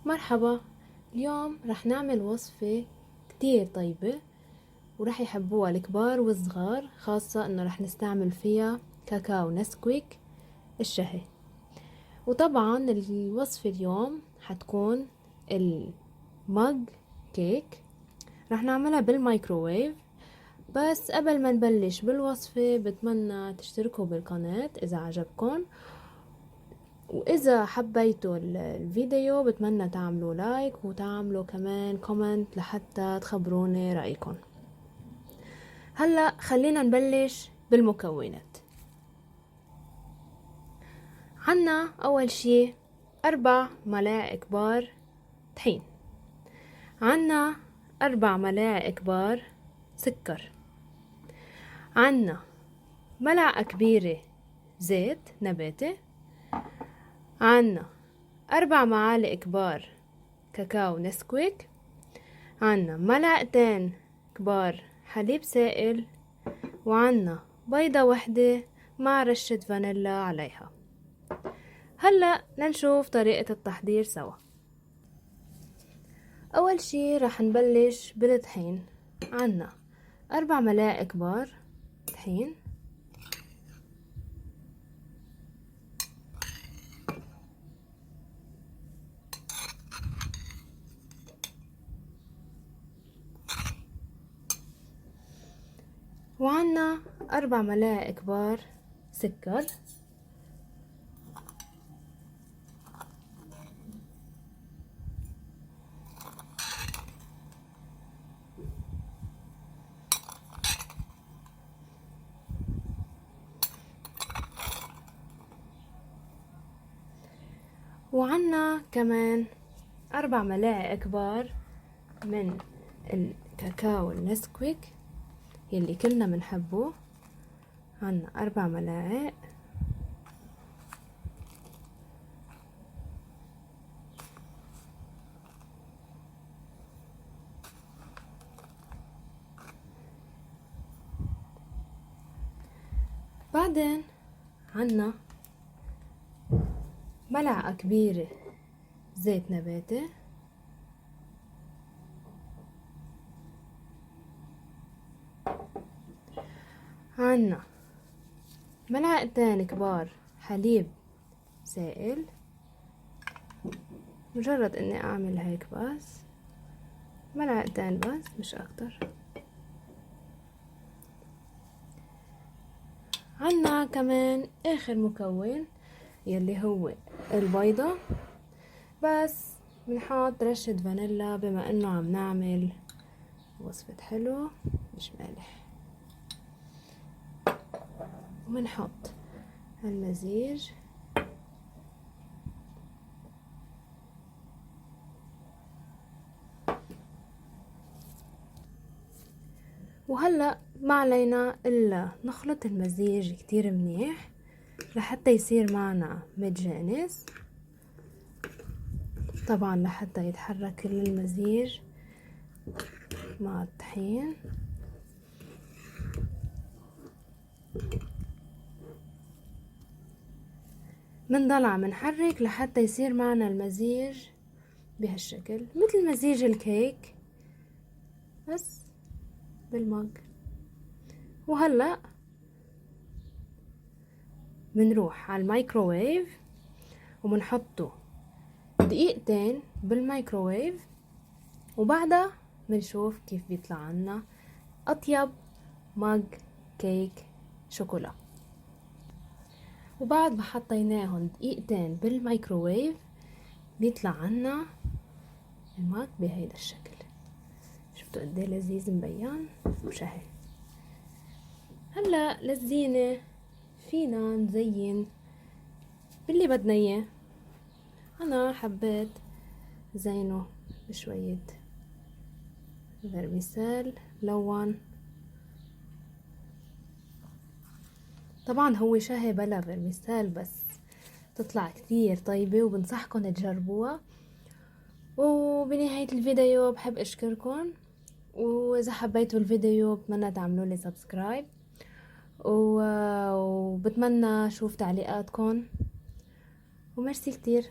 مرحبا. اليوم رح نعمل وصفة كتير طيبة ورح يحبوها الكبار والصغار، خاصة انه رح نستعمل فيها كاكاو نسكويك الشهي. وطبعا الوصفة اليوم حتكون المج كيك، رح نعملها بالمايكروويف. بس قبل ما نبلش بالوصفة بتمنى تشتركوا بالقناة إذا عجبكم، وإذا حبيتوا الفيديو بتمنى تعملوا لايك وتعملوا كمان كومنت لحتى تخبروني رأيكم. هلأ خلينا نبلش بالمكونات. عنا أول شي 4 ملاعق كبار طحين، عنا 4 ملاعق كبار سكر، عنا ملعقة كبيرة زيت نباتي، عنا 4 معالق كبار كاكاو نسكويك، عنا ملعقتين كبار حليب سائل، وعنا بيضة وحدة مع رشة فانيلا عليها. هلأ نشوف طريقة التحضير سوا. أول شي رح نبلش بالطحين. عنا 4 ملاعق كبار طحين، وعنا 4 ملاعق كبار سكر، وعنا كمان 4 ملاعق كبار من الكاكاو النسكويك يلي كلنا بنحبه. عنا 4 ملاعق، بعدين عنا ملعقة كبيرة زيت نباتي، عنا ملعقتين كبار حليب سائل، مجرد اني اعمل هيك بس ملعقتين بس مش اكتر. عنا كمان اخر مكون يلي هو البيضة، بس بنحط رشة فانيلا بما انه عم نعمل وصفة حلو مش مالح، وبنحط المزيج وهلأ ما علينا إلا نخلط المزيج كتير منيح لحتى يصير معنا متجانس. طبعا لحتى يتحرك كل المزيج مع الطحين. منضل عم نحرك لحتى يصير معنا المزيج بهالشكل مثل مزيج الكيك بس بالمج. وهلأ بنروح على الميكروويف وبنحطه دقيقتين بالميكروويف، وبعدها بنشوف كيف بيطلع عنا أطيب مج كيك شوكولا. وبعد ما حطيناهم دقيقتين بالميكروويف بيطلع عنا المج بهيدا الشكل. شفتوا قد ايه لذيذ مبين وشهي. هلا للزينة فينا نزين باللي بدنا اياه. انا حبيت زينه بشوية فيرميسيل ملون. طبعا هو شهي بلا فيرميسيل بس تطلع كتير طيبة وبنصحكم تجربوها. وبنهاية الفيديو بحب اشكركم، واذا حبيتوا الفيديو بتمنى تعملوا لي سبسكرايب، وبتمنى اشوف تعليقاتكم، وميرسي كتير.